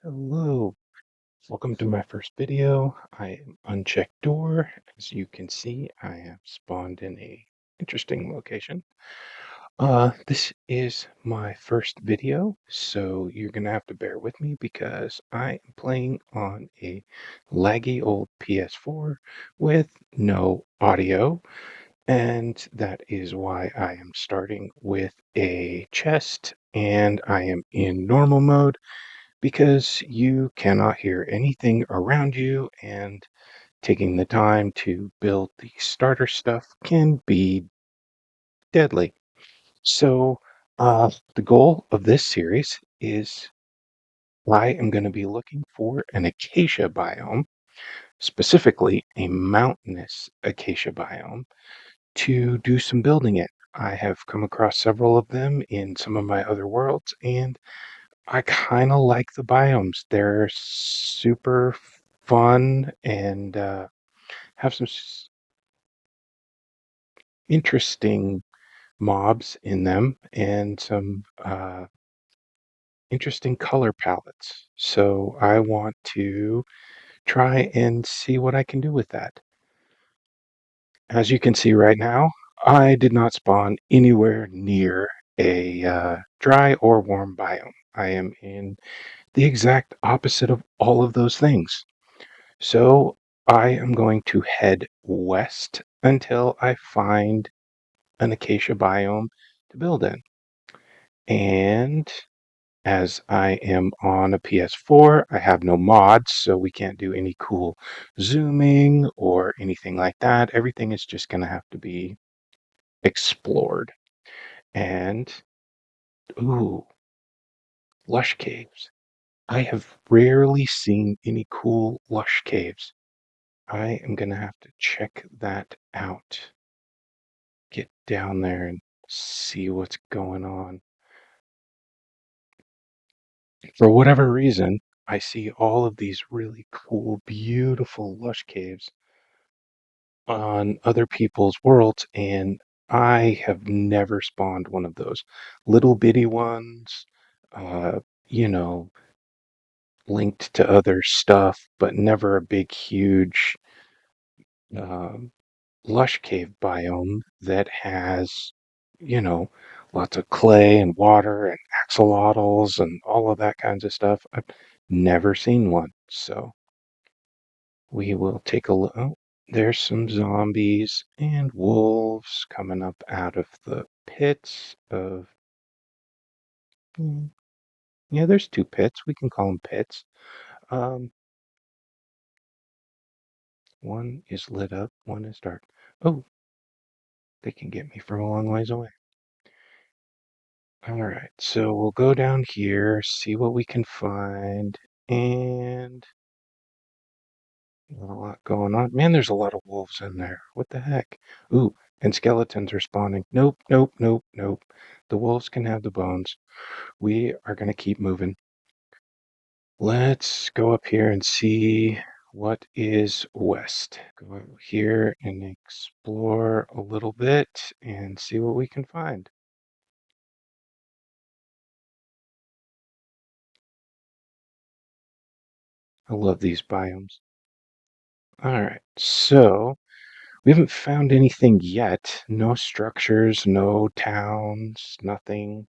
Hello, welcome to my first video. I am unchecked door. As you can see, I have spawned in a interesting location. This is my first video, so you're gonna have to bear with me because I am playing on a laggy old PS4 with no audio, and that is why I am starting with a chest and I am in normal mode because you cannot hear anything around you, and taking the time to build the starter stuff can be deadly. So, the goal of this series is I am going to be looking for an acacia biome, specifically a mountainous acacia biome, to do some building in. I have come across several of them in some of my other worlds, and I kind of like the biomes. They're super fun and have some interesting mobs in them and some interesting color palettes. So I want to try and see what I can do with that. As you can see right now, I did not spawn anywhere near a dry or warm biome. I am in the exact opposite of all of those things. So I am going to head west until I find an acacia biome to build in. And as I am on a PS4, I have no mods, so we can't do any cool zooming or anything like that. Everything is just going to have to be explored. And, ooh, lush caves. I have rarely seen any cool lush caves. I am going to have to check that out. Get down there and see what's going on. For whatever reason, I see all of these really cool, beautiful lush caves on other people's worlds, and I have never spawned one of those little bitty ones, uh, you know, linked to other stuff, but never a big, huge, um, lush cave biome that has, you know, lots of clay and water and axolotls and all of that kinds of stuff. I've never seen one. So we will take a look. Oh, there's some zombies and wolves coming up out of the pits of. Hmm, yeah, there's two pits. We can call them pits. Um, one is lit up, one is dark. Oh, they can get me from a long ways away. All right, so we'll go down here, see what we can find, and a lot going on. Man, there's a lot of wolves in there. What the heck? Ooh, and skeletons are spawning. Nope, nope, nope, nope. The wolves can have the bones. We are going to keep moving. Let's go up here and see what is west. Go out here and explore a little bit and see what we can find. I love these biomes. All right, so we haven't found anything yet. No structures, no towns, nothing.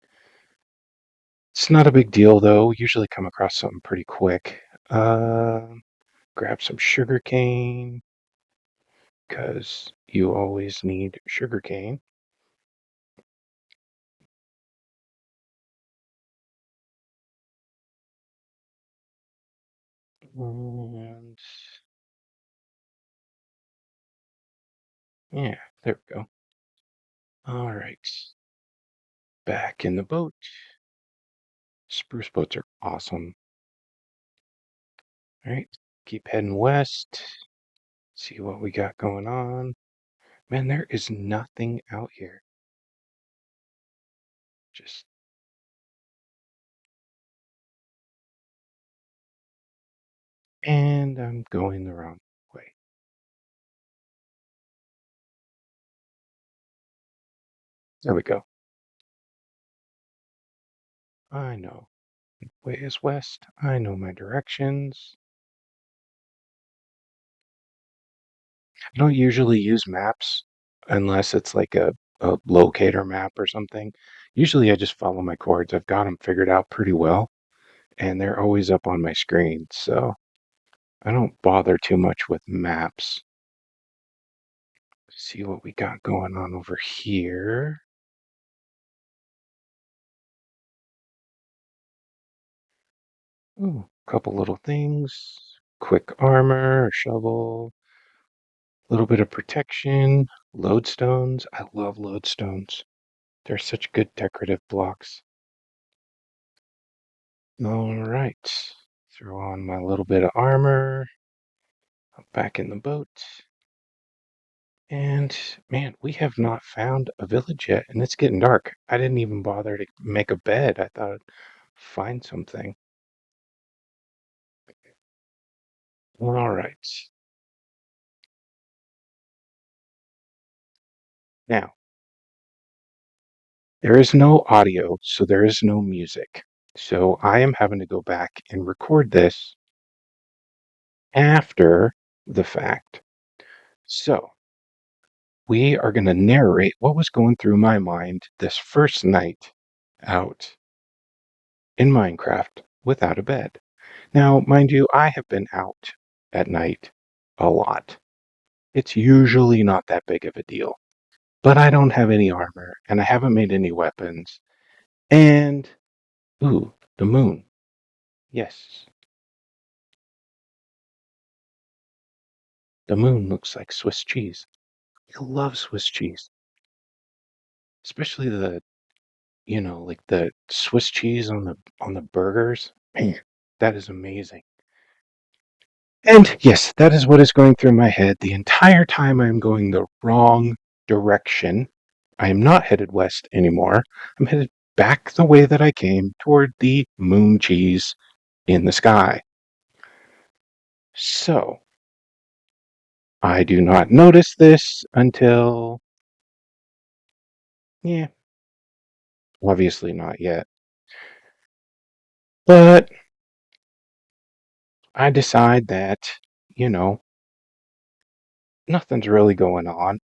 It's not a big deal though. We usually come across something pretty quick. Grab some sugar cane because you always need sugar cane. And yeah, there we go. All right, back in the boat. Spruce boats are awesome. All right, keep heading west. See what we got going on. Man, there is nothing out here. Just and I'm going the wrong way. There we go. I know. Way is west. I know my directions. I don't usually use maps unless it's like a locator map or something. Usually I just follow my coords. I've got them figured out pretty well, and they're always up on my screen, so I don't bother too much with maps. See what we got going on over here. Ooh, couple little things. Quick armor, shovel, a little bit of protection, lodestones. I love lodestones. They're such good decorative blocks. All right. Throw on my little bit of armor. Back in the boat. And man, we have not found a village yet, and it's getting dark. I didn't even bother to make a bed. I thought I'd find something. All right. Now, there is no audio, so there is no music. So I am having to go back and record this after the fact. So we are going to narrate what was going through my mind this first night out in Minecraft without a bed. Now, mind you, I have been out at night a lot. It's usually not that big of a deal. But I don't have any armor, and I haven't made any weapons. And, ooh, the moon. Yes, the moon looks like Swiss cheese. I love Swiss cheese, especially like the Swiss cheese on the burgers. Man, that is amazing. And yes, that is what is going through my head the entire time I am going the wrong direction. I am not headed west anymore. I'm headed back the way that I came toward the moon cheese in the sky. So, I do not notice this until, yeah, obviously not yet. But I decide that, you know, nothing's really going on.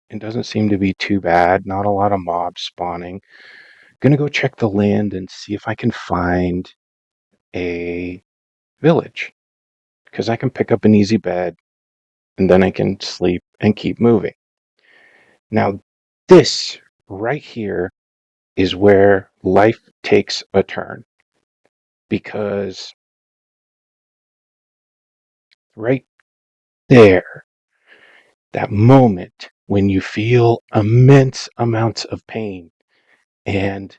It doesn't seem to be too bad. Not a lot of mobs spawning. Gonna go check the land and see if I can find a village. Because I can pick up an easy bed and then I can sleep and keep moving. Now, this right here is where life takes a turn. Because right there, that moment when you feel immense amounts of pain and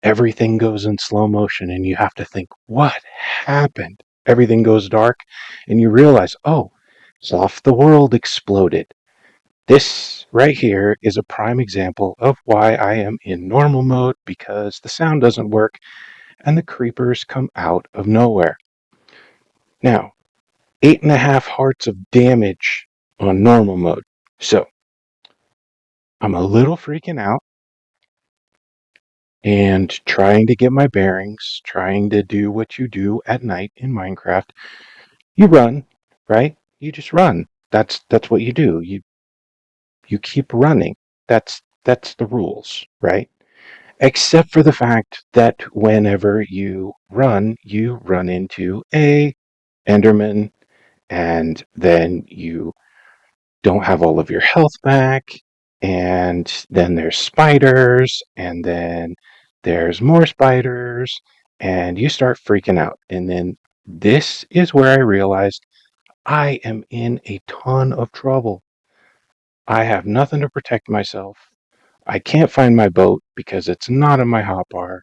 everything goes in slow motion and you have to think, what happened? Everything goes dark and you realize, oh, half the world exploded. This right here is a prime example of why I am in normal mode because the sound doesn't work and the creepers come out of nowhere. Now, 8.5 hearts of damage on normal mode. So, I'm a little freaking out and trying to get my bearings, trying to do what you do at night in Minecraft. You run, right? You just run. That's what you do. You keep running. That's the rules, right? Except for the fact that whenever you run into a Enderman, and then you don't have all of your health back, and then there's spiders, and then there's more spiders, and you start freaking out. And then this is where I realized I am in a ton of trouble. I have nothing to protect myself. I can't find my boat because it's not in my hotbar.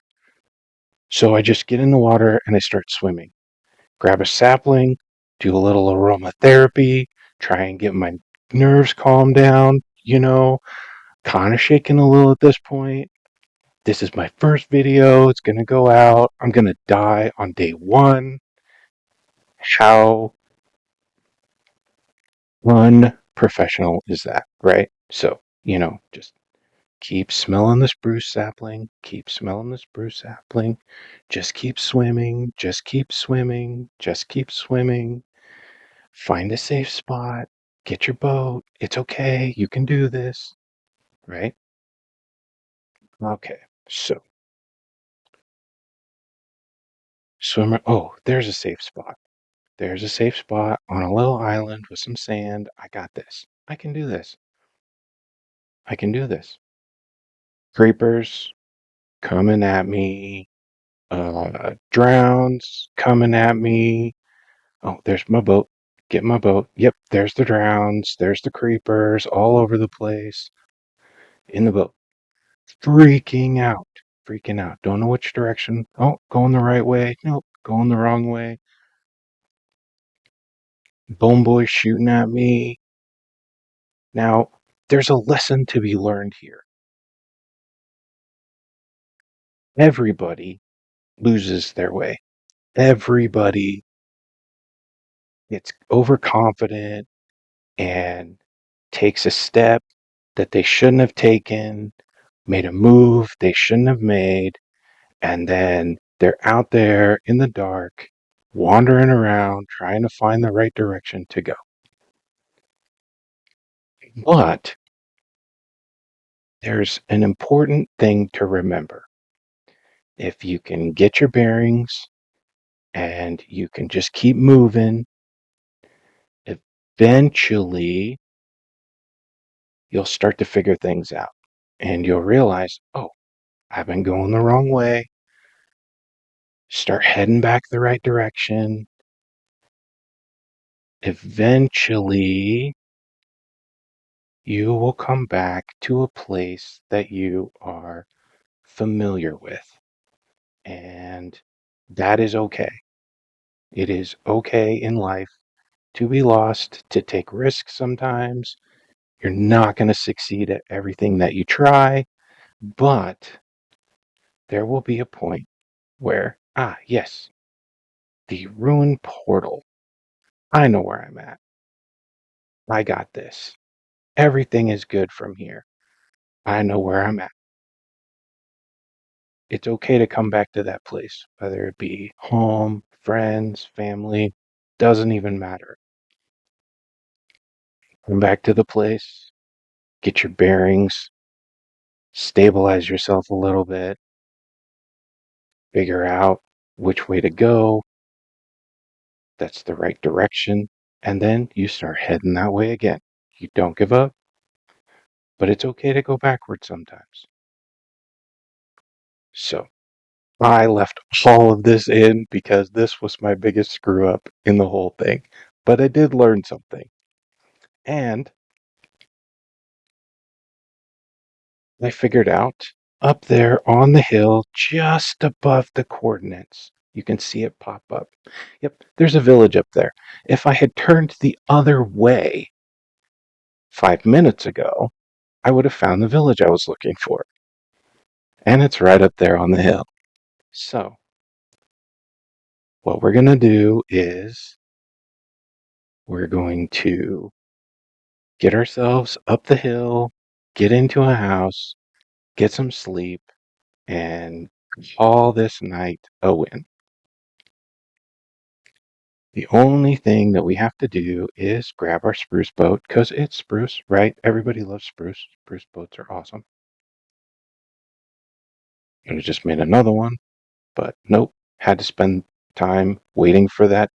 So I just get in the water and I start swimming. Grab a sapling, do a little aromatherapy, try and get my nerves calmed down, kind of shaking a little at this point. This is my first video. It's going to go out. I'm going to die on day one. How unprofessional is that, right? So, just Keep smelling the spruce sapling. Keep smelling the spruce sapling. Just keep swimming. Just keep swimming. Just keep swimming. Find a safe spot. Get your boat. It's okay. You can do this. Right? Okay. So, swimmer. Oh, there's a safe spot. There's a safe spot on a little island with some sand. I got this. I can do this. I can do this. Creepers coming at me. Drowns coming at me. Oh, there's my boat. Get my boat. Yep, there's the drowns. There's the creepers all over the place in the boat. Freaking out. Freaking out. Don't know which direction. Oh, going the right way. Nope, going the wrong way. Bone boy shooting at me. Now, there's a lesson to be learned here. Everybody loses their way. Everybody gets overconfident and takes a step that they shouldn't have taken, made a move they shouldn't have made, and then they're out there in the dark, wandering around, trying to find the right direction to go. But there's an important thing to remember. If you can get your bearings and you can just keep moving, eventually you'll start to figure things out and you'll realize, oh, I've been going the wrong way. Start heading back the right direction. Eventually, you will come back to a place that you are familiar with. And that is okay. It is okay in life to be lost, to take risks sometimes. You're not going to succeed at everything that you try, but there will be a point where, yes, the ruined portal. I know where I'm at. I got this. Everything is good from here. I know where I'm at. It's okay to come back to that place, whether it be home, friends, family, doesn't even matter. Come back to the place, get your bearings, stabilize yourself a little bit, figure out which way to go, that's the right direction, and then you start heading that way again. You don't give up, but it's okay to go backwards sometimes. So, I left all of this in because this was my biggest screw up in the whole thing. But I did learn something. And I figured out up there on the hill, just above the coordinates, you can see it pop up. Yep, there's a village up there. If I had turned the other way 5 minutes ago, I would have found the village I was looking for. And it's right up there on the hill. So, what we're going to do is we're going to get ourselves up the hill, get into a house, get some sleep, and call this night a win. The only thing that we have to do is grab our spruce boat, because it's spruce, right? Everybody loves spruce. Spruce boats are awesome. Could have just made another one, but nope. Had to spend time waiting for that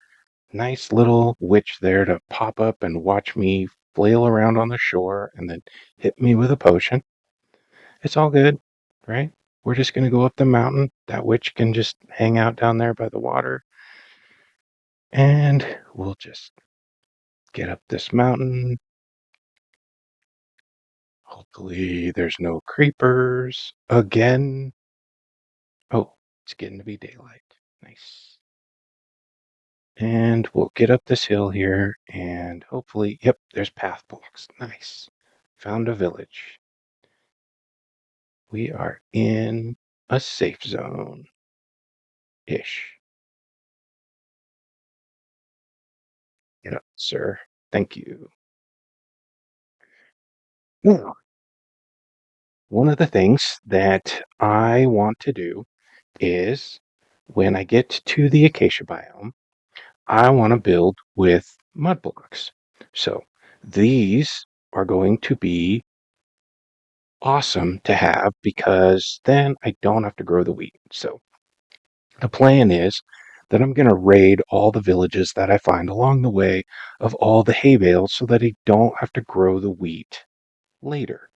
nice little witch there to pop up and watch me flail around on the shore and then hit me with a potion. It's all good, right? We're just going to go up the mountain. That witch can just hang out down there by the water. And we'll just get up this mountain. Hopefully there's no creepers again. Oh, it's getting to be daylight. Nice. And we'll get up this hill here and hopefully, yep, there's path blocks. Nice. Found a village. We are in a safe zone ish. Get up, sir. Thank you. Now, one of the things that I want to do is when I get to the acacia biome, I want to build with mud blocks. So these are going to be awesome to have because then I don't have to grow the wheat. So the plan is that I'm going to raid all the villages that I find along the way of all the hay bales so that I don't have to grow the wheat later.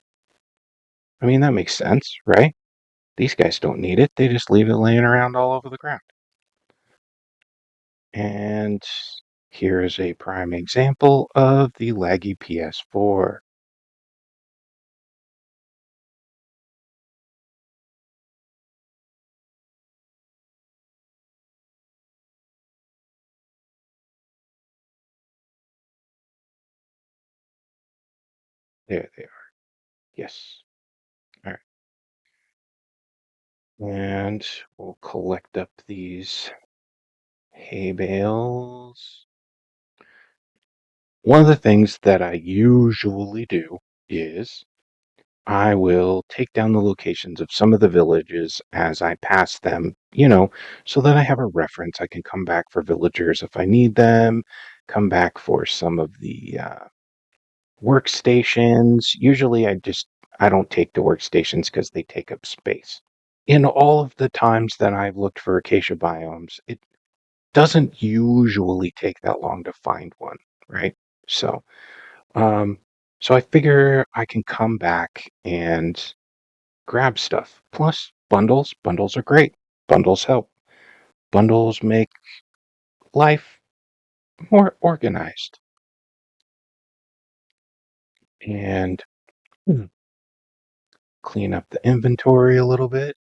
I mean, that makes sense, right? These guys don't need it. They just leave it laying around all over the ground. And here is a prime example of the laggy PS4. There they are. Yes. All right. And we'll collect up these hay bales. One of the things that I usually do is I will take down the locations of some of the villages as I pass them, so that I have a reference. I can come back for villagers if I need them, come back for some of the workstations. Usually I don't take the workstations because they take up space. In all of the times that I've looked for acacia biomes, it doesn't usually take that long to find one, right? So, um, so I figure I can come back and grab stuff. Plus, bundles. Bundles are great. Bundles help. Bundles make life more organized. And clean up the inventory a little bit.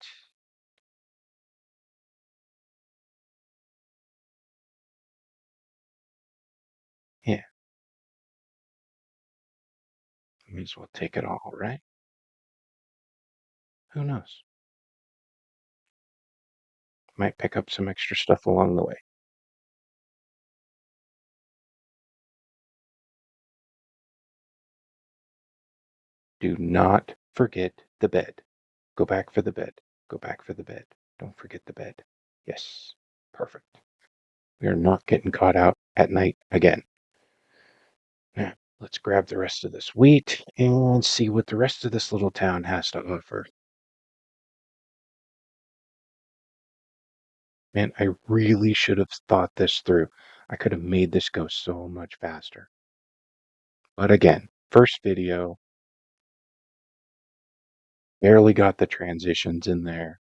Yeah, may as well take it all, right? Who knows? Might pick up some extra stuff along the way. Do not forget the bed. Go back for the bed. Go back for the bed. Don't forget the bed. Yes, perfect. We are not getting caught out at night again. Now, let's grab the rest of this wheat and see what the rest of this little town has to offer. Man, I really should have thought this through. I could have made this go so much faster. But again, first video, barely got the transitions in there.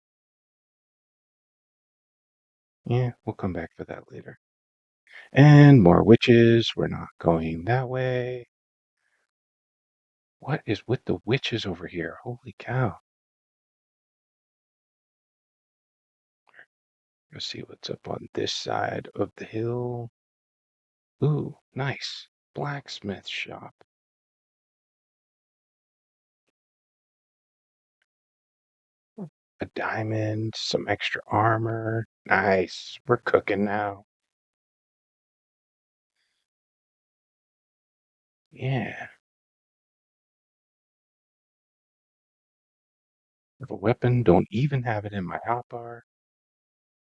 Yeah, we'll come back for that later. And more witches. We're not going that way. What is with the witches over here? Holy cow. Let's see what's up on this side of the hill. Ooh, nice. Blacksmith shop. A diamond, some extra armor. Nice. We're cooking now. Yeah. Have a weapon. Don't even have it in my hotbar.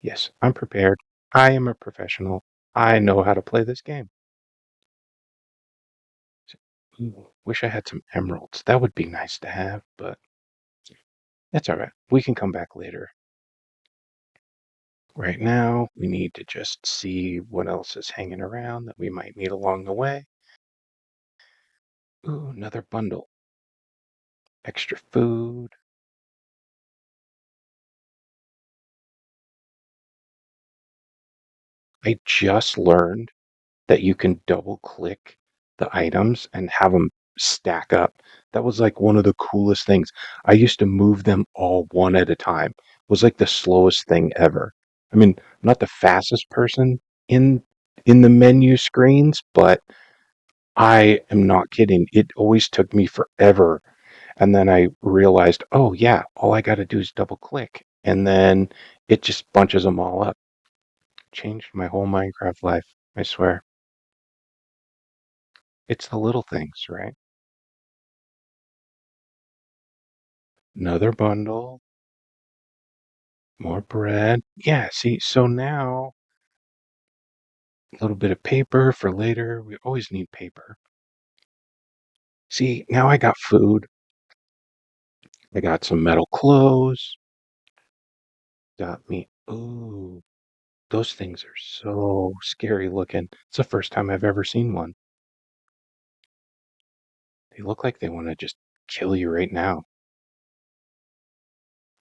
Yes, I'm prepared. I am a professional. I know how to play this game. Ooh, wish I had some emeralds. That would be nice to have, but that's all right. We can come back later. Right now, we need to just see what else is hanging around that we might need along the way. Ooh, another bundle. Extra food. I just learned that you can double click the items and have them stack up. That was like one of the coolest things. I used to move them all one at a time. It was like the slowest thing ever. I mean, I'm not the fastest person in in the menu screens, but I am not kidding. It always took me forever. And then I realized, oh yeah, all I got to do is double click. And then it just bunches them all up. Changed my whole Minecraft life, I swear. It's the little things, right? Another bundle. More bread. Yeah, see, so now a little bit of paper for later. We always need paper. See, now I got food. I got some metal clothes. Got me. Ooh, those things are so scary looking. It's the first time I've ever seen one. They look like they want to just kill you right now.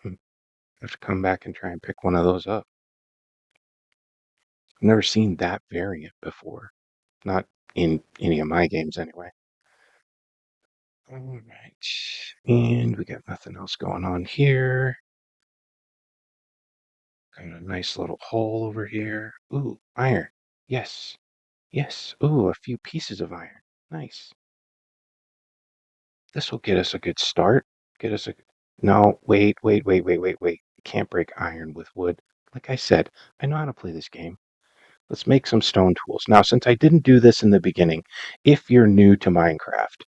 I have to come back and try and pick one of those up. I've never seen that variant before. Not in any of my games anyway. All right. And we got nothing else going on here. Got a nice little hole over here. Ooh, iron. Yes. Yes. Ooh, a few pieces of iron. Nice. This will get us a good start. Get us a. No, wait. Can't break iron with wood. Like I said, I know how to play this game. Let's make some stone tools. Now, since I didn't do this in the beginning, if you're new to Minecraft,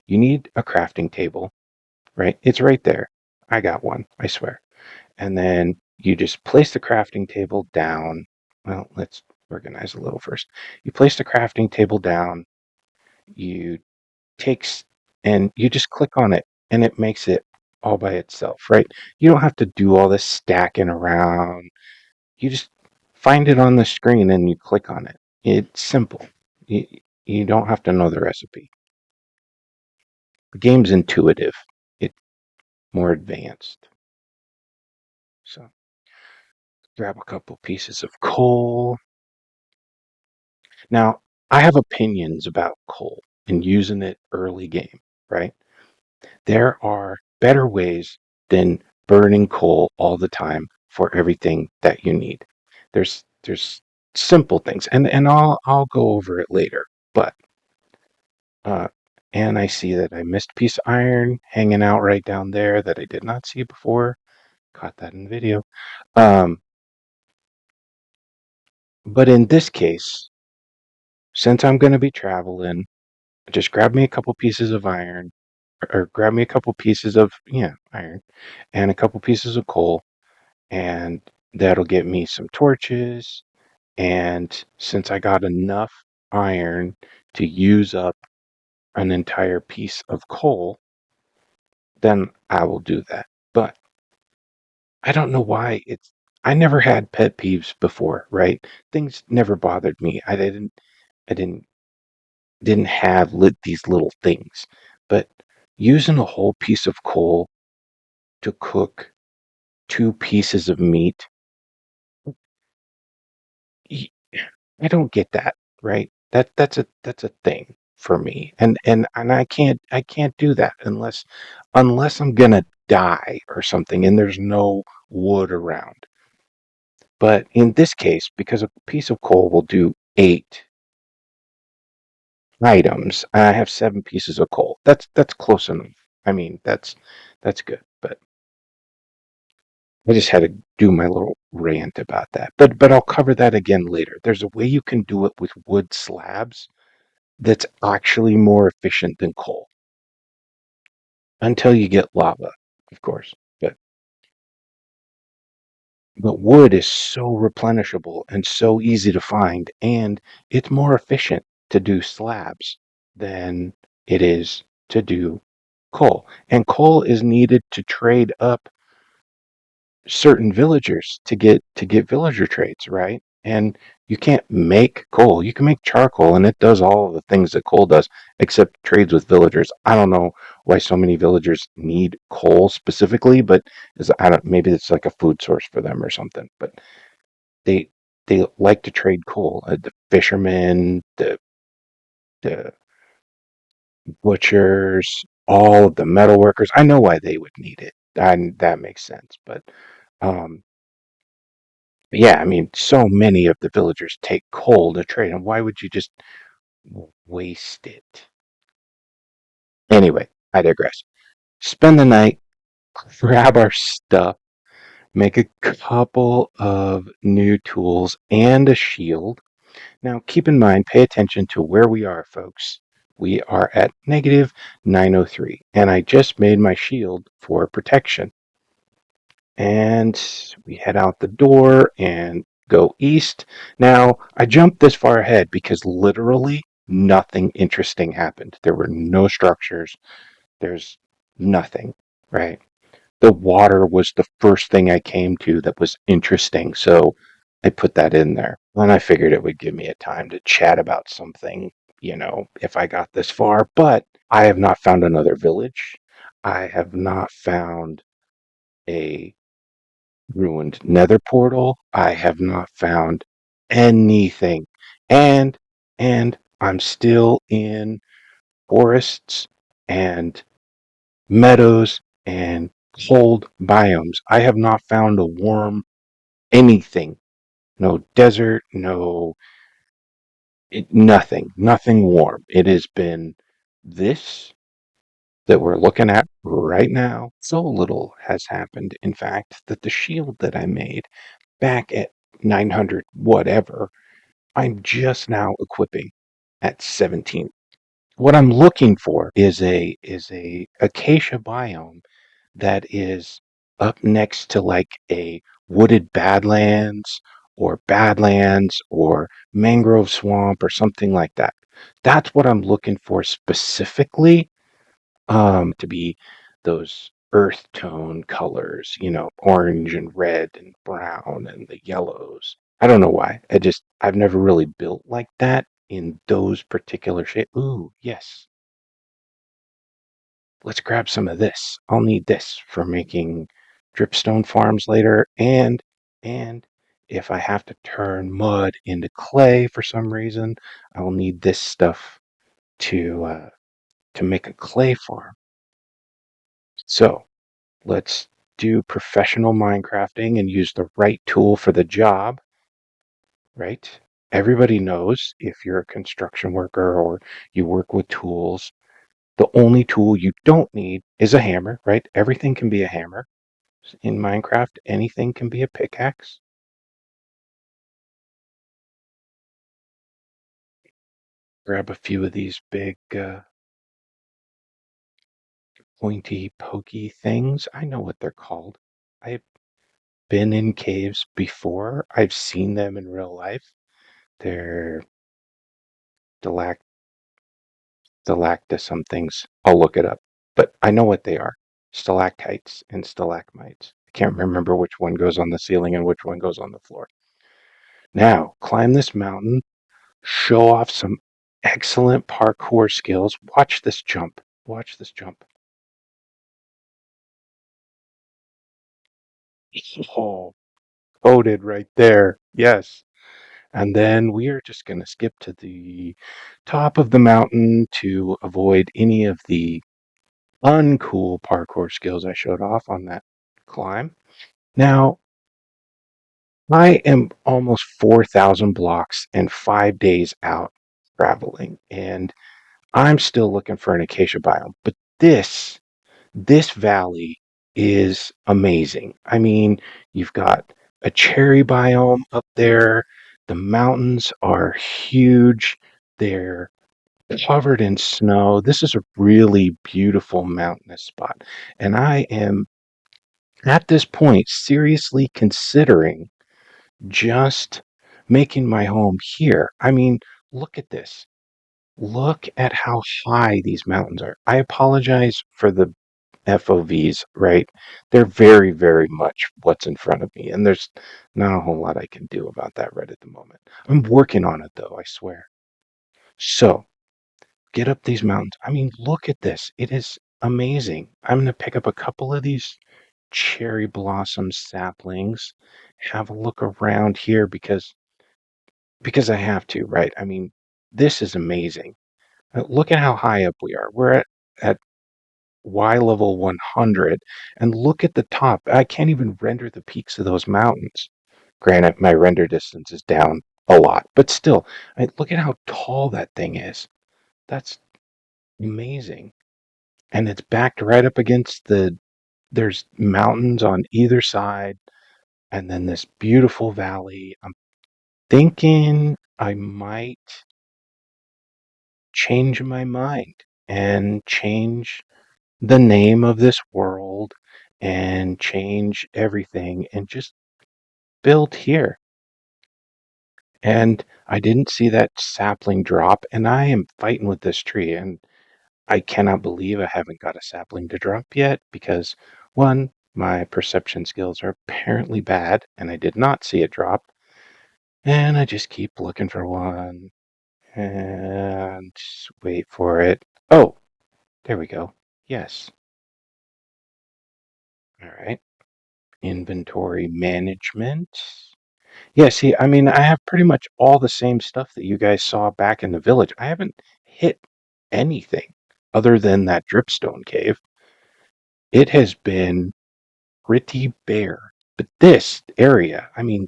you need a crafting table, right? It's right there. I got one, I swear. And then you just place the crafting table down. Well, let's organize a little first. You place the crafting table down, you takes and you just click on it and it makes it all by itself, right? You don't have to do all this stacking around. You just find it on the screen and you click on it. It's simple. You, you don't have to know the recipe. The game's intuitive. It's more advanced. So grab a couple pieces of coal. Now, I have opinions about coal and using it early game, right? There are better ways than burning coal all the time for everything that you need. There's simple things, and I'll go over it later. But uh, and I see that I missed a piece of iron hanging out right down there that I did not see before. Caught that in video. Um, but in this case, since I'm going to be traveling, just grab me a couple pieces of iron, or grab me a couple pieces of iron, and a couple pieces of coal, and that'll get me some torches. And since I got enough iron to use up an entire piece of coal, then I will do that. But I don't know why I never had pet peeves before, right? Things never bothered me. I didn't have these little things. But using a whole piece of coal to cook two pieces of meat, I don't get that, right? That's a thing for me. And I can't do that unless I'm gonna die or something and there's no wood around. But in this case, because a piece of coal will do 8 items, I have 7 pieces of coal. That's close enough. I mean, that's good. But I just had to do my little rant about that. But I'll cover that again later. There's a way you can do it with wood slabs that's actually more efficient than coal until you get lava, of course. But wood is so replenishable and so easy to find, and it's more efficient to do slabs than it is to do coal. And coal is needed to trade up certain villagers to get villager traits, right? And you can't make coal. You can make charcoal, and it does all of the things that coal does, except trades with villagers. I don't know why so many villagers need coal specifically, but I don't. Maybe it's like a food source for them or something. But they they like to trade coal. The fishermen, the butchers, all of the metal workers. I know why they would need it. And that makes sense. Um, but yeah, I mean, so many of the villagers take coal to trade, and why would you just waste it? Anyway, I digress. Spend the night, grab our stuff, make a couple of new tools and a shield. Now, keep in mind, pay attention to where we are, folks. We are at negative 903, and I just made my shield for protection. And we head out the door and go east. Now, I jumped this far ahead because literally nothing interesting happened. There were no structures. There's nothing, right? The water was the first thing I came to that was interesting, so I put that in there. And I figured it would give me a time to chat about something, if I got this far. But I have not found another village. I have not found a ruined nether portal. I have not found anything. And and I'm still in forests and meadows and cold biomes. I have not found a warm anything. No desert, nothing warm. It has been this that we're looking at right now. So little has happened, in fact, that the shield that I made back at 900 whatever, I'm just now equipping at 17. What I'm looking for is a acacia biome that is up next to like a wooded badlands or mangrove swamp or something like that. That's what I'm looking for specifically, to be those earth tone colors, orange and red and brown and the yellows. I don't know why. I've never really built like that in those particular shapes. Ooh, yes. Let's grab some of this. I'll need this for making dripstone farms later, and if I have to turn mud into clay for some reason, I will need this stuff to make a clay farm. So let's do professional Minecrafting and use the right tool for the job, right? Everybody knows if you're a construction worker or you work with tools, the only tool you don't need is a hammer, right? Everything can be a hammer. In Minecraft, anything can be a pickaxe. Grab a few of these big, pointy, pokey things. I know what they're called. I've been in caves before. I've seen them in real life. They're delac stalacta some things. I'll look it up. But I know what they are. Stalactites and stalagmites. I can't remember which one goes on the ceiling and which one goes on the floor. Now, climb this mountain, show off some excellent parkour skills. Watch this jump. Watch this jump. Oh, coded right there. Yes. And then we are just going to skip to the top of the mountain to avoid any of the uncool parkour skills I showed off on that climb. Now, I am almost 4,000 blocks and 5 days out traveling, and I'm still looking for an acacia biome. But this valley is amazing. I mean, you've got a cherry biome up there. The mountains are huge. They're covered in snow. This is a really beautiful mountainous spot. And I am at this point seriously considering just making my home here. I mean, look at this. Look at how high these mountains are. I apologize for the FOVs, right? They're very, very much what's in front of me, and there's not a whole lot I can do about that right at the moment. I'm working on it, though, I swear. So, get up these mountains. I mean, look at this. It is amazing. I'm going to pick up a couple of these cherry blossom saplings, have a look around here because I have to, right? I mean, this is amazing. Look at how high up we are. We're at Y level 100, and look at the top. I can't even render the peaks of those mountains. Granted, my render distance is down a lot, but still, look at how tall that thing is. That's amazing. And it's backed right up against there's mountains on either side, and then this beautiful valley. I'm thinking I might change my mind and change the name of this world and change everything and just build here. And I didn't see that sapling drop, and I am fighting with this tree, and I cannot believe I haven't got a sapling to drop yet because, one, my perception skills are apparently bad, and I did not see it drop. And I just keep looking for one and wait for it. Oh, there we go. Yes. All right. Inventory management. Yeah, see, I mean, I have pretty much all the same stuff that you guys saw back in the village. I haven't hit anything other than that dripstone cave. It has been pretty bare. But this area, I mean,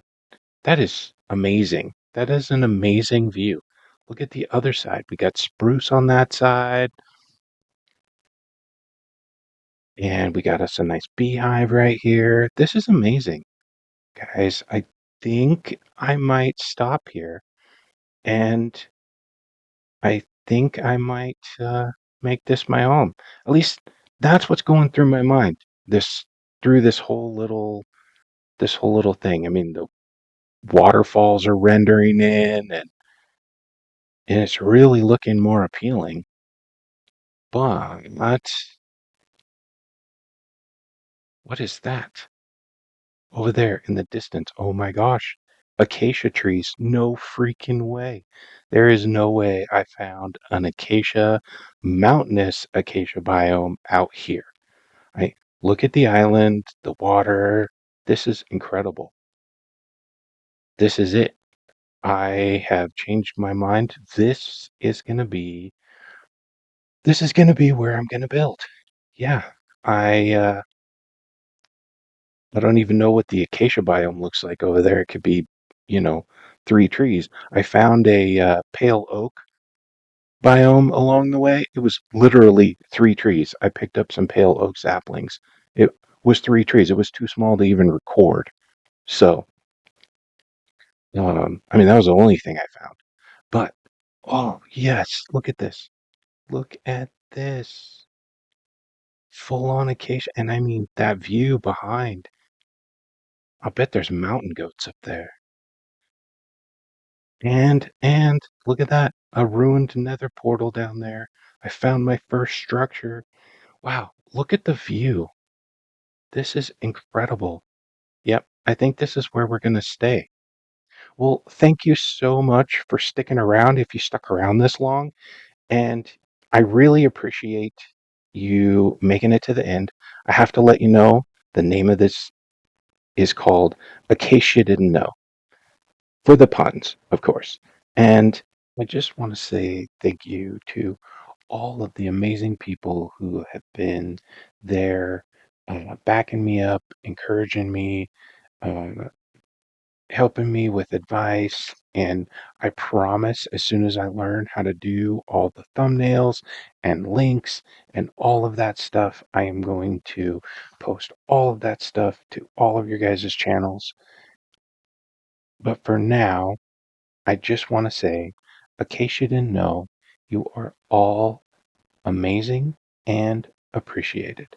that is amazing. That is an amazing view. Look at the other side. We got spruce on that side, and we got us a nice beehive right here. This is amazing, guys. I think I might stop here, and I think I might make this my home. At least that's what's going through my mind. This through this whole little thing. I mean, the waterfalls are rendering in, and it's really looking more appealing. But what is that over there in the distance? Oh my gosh, acacia trees! No freaking way! There is no way I found an acacia, mountainous acacia biome out here. I look at the island, the water. This is incredible. This is it. I have changed my mind. This is gonna be where I'm gonna build. Yeah. I I don't even know what the acacia biome looks like over there. It could be, you know, three trees. I found a pale oak biome along the way. It was literally three trees. I picked up some pale oak saplings. It was three trees. It was too small to even record. So, I mean, that was the only thing I found. But, oh, yes, look at this. Look at this. Full on acacia. And I mean, that view behind. I'll bet there's mountain goats up there. And look at that. A ruined nether portal down there. I found my first structure. Wow, look at the view. This is incredible. Yep, I think this is where we're going to stay. Well, thank you so much for sticking around if you stuck around this long. And I really appreciate you making it to the end. I have to let you know the name of this is called Acacia Didn't Know, for the puns, of course. And I just want to say thank you to all of the amazing people who have been there, backing me up, encouraging me, uh, helping me with advice. And I promise, as soon as I learn how to do all the thumbnails and links and all of that stuff, I am going to post all of that stuff to all of your guys' channels. But for now, I just want to say, Acacia didn't know, you are all amazing and appreciated.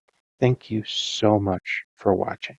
Thank you so much for watching.